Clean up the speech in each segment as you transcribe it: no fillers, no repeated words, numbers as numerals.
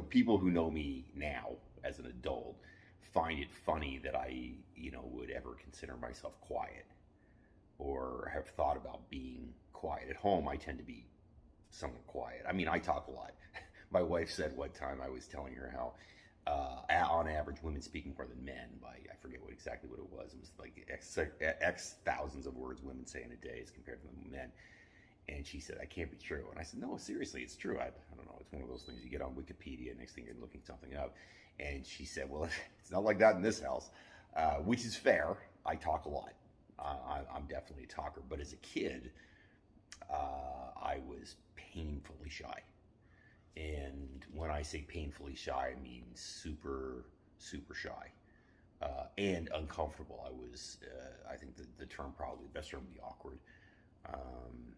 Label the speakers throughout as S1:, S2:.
S1: People who know me now as an adult find it funny that I, would ever consider myself quiet or have thought about being quiet. At home, I tend to be somewhat quiet. I mean, I talk a lot. My wife said one time, I was telling her how, on average, women speak more than men. By I forget exactly what it was. It was like X thousands of words women say in a day as compared to the men. And she said, "I can't be true." And I said, "No, seriously, it's true. I don't know. It's one of those things you get on Wikipedia. Next thing you're looking something up." And she said, "Well, it's not like that in this house," which is fair. I talk a lot. I'm definitely a talker. But as a kid, I was painfully shy. And when I say painfully shy, I mean super, super shy. And uncomfortable. I think the term, probably the best term would be awkward. Um,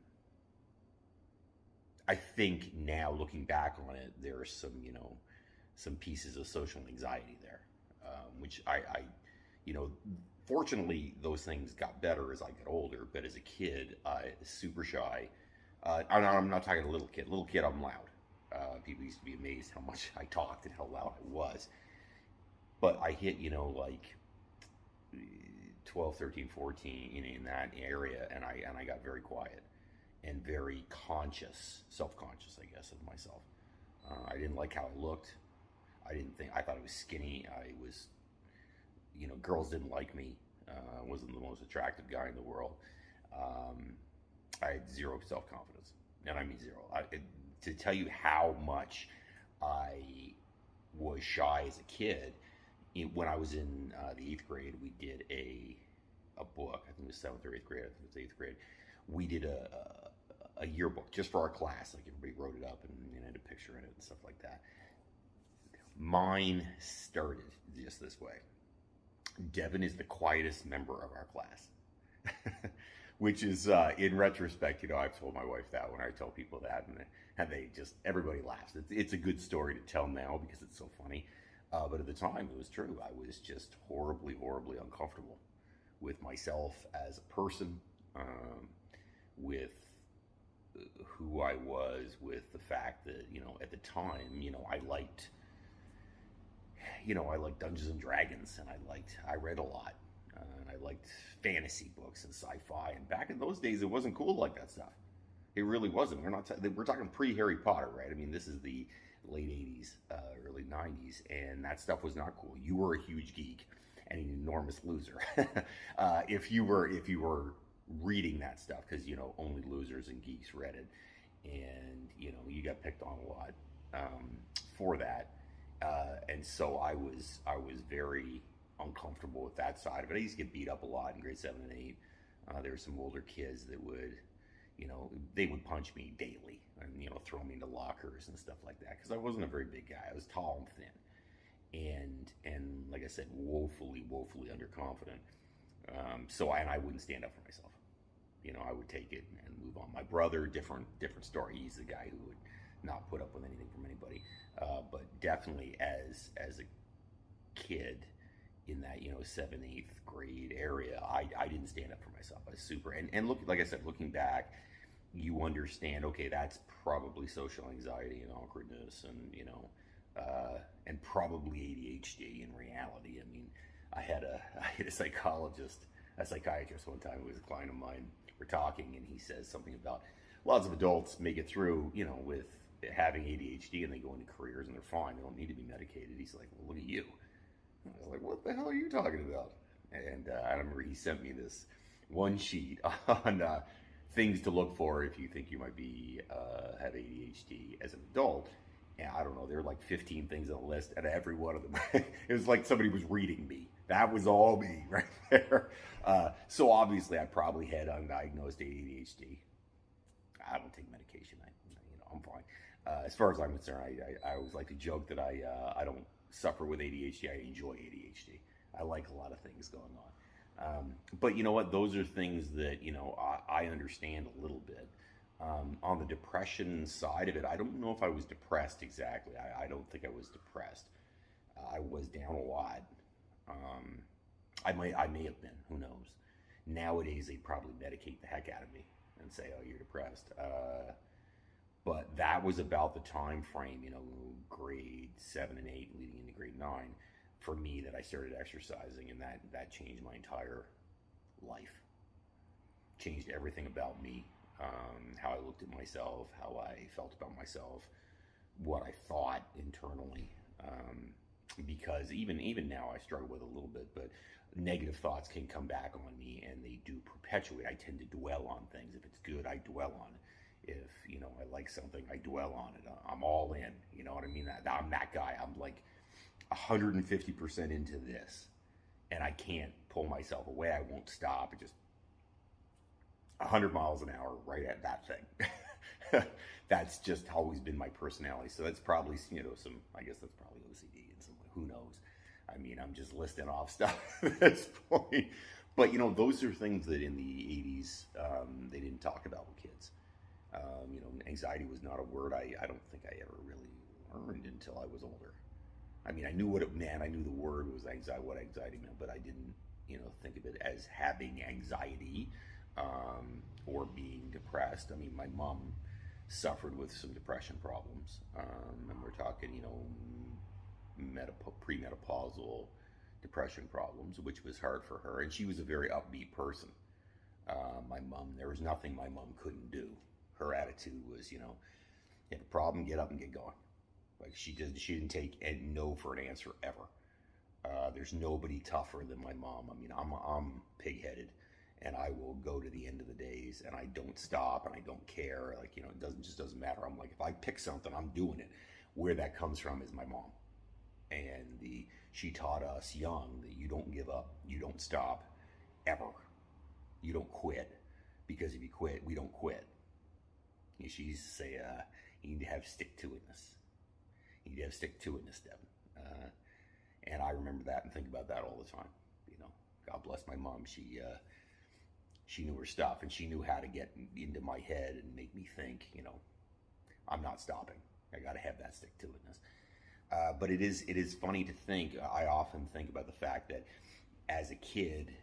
S1: I think now looking back on it, there are some pieces of social anxiety there, which you know, fortunately, those things got better as I got older. But as a kid, super shy. I'm not talking a little kid. Little kid, I'm loud. People used to be amazed how much I talked and how loud I was. But I hit, like 12, 13, 14, in that area, and I got very quiet and very conscious, self-conscious, I guess, of myself. I didn't like how I looked. I thought I was skinny. Girls didn't like me. I wasn't the most attractive guy in the world. Um, I had zero self-confidence, and I mean zero. To tell you how much I was shy as a kid, when I was in the eighth grade, we did a book. I think it was seventh or eighth grade. I think it was eighth grade. We did a yearbook just for our class. Like, everybody wrote it up and had a picture in it and stuff like that. Mine started just this way. Devin is the quietest member of our class. Which is, in retrospect, I've told my wife that when I tell people that, and they just, everybody laughs. It's a good story to tell now because it's so funny. But at the time, it was true. I was just horribly, horribly uncomfortable with myself as a person, with who I was, with the fact that, at the time, I liked Dungeons and Dragons, and I read a lot, and I liked fantasy books and sci-fi. And back in those days, it wasn't cool like that stuff. It really wasn't. We're talking pre-Harry Potter, right? I mean, this is the late '80s, early '90s, and that stuff was not cool. You were a huge geek and an enormous loser if you were reading that stuff, because only losers and geeks read it, and you got picked on a lot, for that. And so I was very uncomfortable with that side of it. I used to get beat up a lot in grade 7 and 8. There were some older kids that they would punch me daily and, throw me into lockers and stuff like that, because I wasn't a very big guy. I was tall and thin, and like I said, woefully, woefully underconfident. I wouldn't stand up for myself. I would take it and move on. My brother, different story. He's the guy who would not put up with anything from anybody. But definitely as a kid in that, seventh, eighth grade area, I didn't stand up for myself. I was super, and look, like I said, looking back, you understand, okay, that's probably social anxiety and awkwardness, and probably ADHD in reality. I mean, I had a psychiatrist one time who was a client of mine. We're talking, and he says something about lots of adults make it through, with having ADHD, and they go into careers and they're fine. They don't need to be medicated. He's like, "Well, look at you." I was like, "What the hell are you talking about?" And I remember he sent me this one sheet on things to look for if you think you might be have ADHD as an adult. And I don't know, there were like 15 things on the list, and every one of them, it was like somebody was reading me. That was all me right there. So obviously, I probably had undiagnosed ADHD. I don't take medication. I'm fine. As far as I'm concerned, I always like to joke that I don't suffer with ADHD. I enjoy ADHD. I like a lot of things going on. But you know what? Those are things that I understand a little bit. On the depression side of it, I don't know if I was depressed exactly. I don't think I was depressed. I was down a lot. I may have been. Who knows? Nowadays, they probably medicate the heck out of me and say, "Oh, you're depressed." But that was about the time frame, grade 7 and 8, leading into grade 9, for me that I started exercising, and that changed my entire life. Changed everything about me, how I looked at myself, how I felt about myself, what I thought internally. Because even now I struggle with it a little bit, but negative thoughts can come back on me, and they do perpetuate. I tend to dwell on things. If it's good, I dwell on it. If I like something, I dwell on it. I'm all in. You know what I mean? I'm that guy. I'm like 150% into this, and I can't pull myself away. I won't stop. It just 100 miles an hour right at that thing. That's just always been my personality. So that's probably I guess that's probably OCD in some way. Who knows? I mean, I'm just listing off stuff at this point. But those are things that in the 80s they didn't talk about with kids. Anxiety was not a word I don't think I ever really learned until I was older. I mean, I knew what it meant. I knew the word was anxiety, what anxiety meant, but I didn't, think of it as having anxiety or being depressed. I mean, my mom suffered with some depression problems, and we're talking, premenopausal depression problems, which was hard for her, and she was a very upbeat person. My mom, there was nothing my mom couldn't do. Her attitude was, you have a problem, get up and get going. Like she didn't take a no for an answer ever. There's nobody tougher than my mom. I mean, I'm pig-headed, and I will go to the end of the days, and I don't stop, and I don't care. Like, it just doesn't matter. I'm like, if I pick something, I'm doing it. Where that comes from is my mom, and she taught us young that you don't give up, you don't stop, ever. You don't quit, because if you quit, we don't quit. She used to say, you need to have stick-to-itness. You need to have stick-to-itness, Devin. And I remember that and think about that all the time. God bless my mom. She knew her stuff, and she knew how to get into my head and make me think, I'm not stopping. I got to have that stick-to-itness. But it is funny to think. I often think about the fact that as a kid,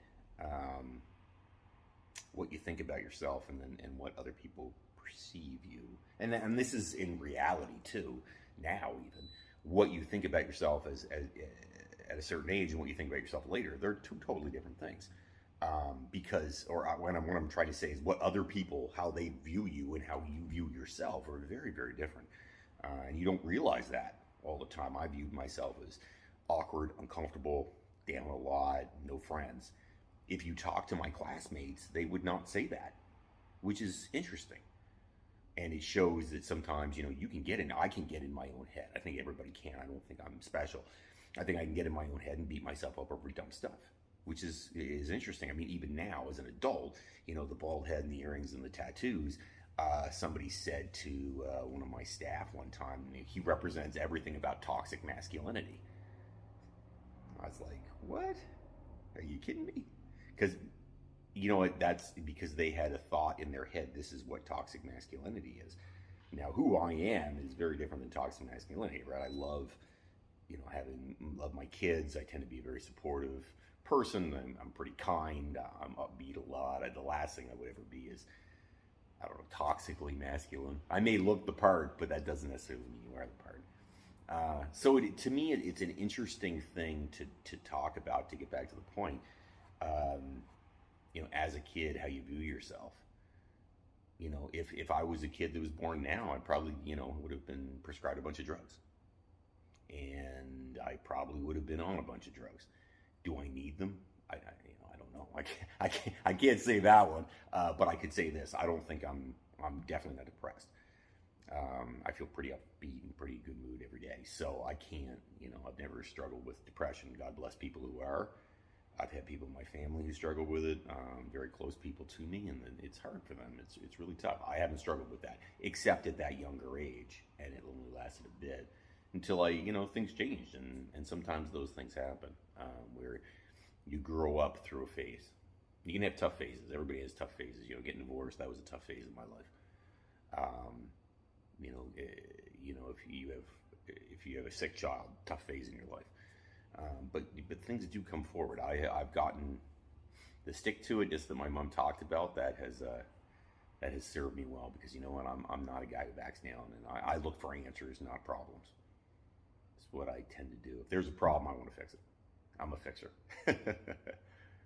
S1: what you think about yourself and what other people perceive you, and this is in reality too. Now, even what you think about yourself as at a certain age and what you think about yourself later, they're two totally different things. What I'm trying to say is what other people, how they view you and how you view yourself are very, very different. And you don't realize that all the time. I viewed myself as awkward, uncomfortable, down a lot, no friends. If you talk to my classmates, they would not say that, which is interesting. And it shows that sometimes, I can get in my own head. I think everybody can. I don't think I'm special. I think I can get in my own head and beat myself up over dumb stuff, which is interesting. I mean, even now as an adult, the bald head and the earrings and the tattoos, somebody said to one of my staff one time, he represents everything about toxic masculinity. I was like, what? Are you kidding me? Because that's because they had a thought in their head, this is what toxic masculinity is. Now, who I am is very different than toxic masculinity, right? I love, love my kids. I tend to be a very supportive person. I'm pretty kind. I'm upbeat a lot. The last thing I would ever be is, I don't know, toxically masculine. I may look the part, but that doesn't necessarily mean you are the part. So to me, it's an interesting thing to talk about, to get back to the point. As a kid, how you view yourself. If I was a kid that was born now, I probably, would have been prescribed a bunch of drugs. And I probably would have been on a bunch of drugs. Do I need them? I don't know. I can't say that one. But I could say this. I don't think I'm definitely not depressed. I feel pretty upbeat and pretty good mood every day. So I can't, I've never struggled with depression. God bless people who are. I've had people in my family who struggle with it, very close people to me, and it's hard for them. It's really tough. I haven't struggled with that, except at that younger age, and it only lasted a bit until things changed, and sometimes those things happen, where you grow up through a phase. You can have tough phases. Everybody has tough phases. Getting divorced, that was a tough phase in my life. If you have a sick child, tough phase in your life. But things do come forward. I've gotten the stick to it, just that my mom talked about, that has that has served me well, because you know what, I'm not a guy who backs down, and I look for answers, not problems. That's what I tend to do. If there's a problem, I want to fix it. I'm a fixer.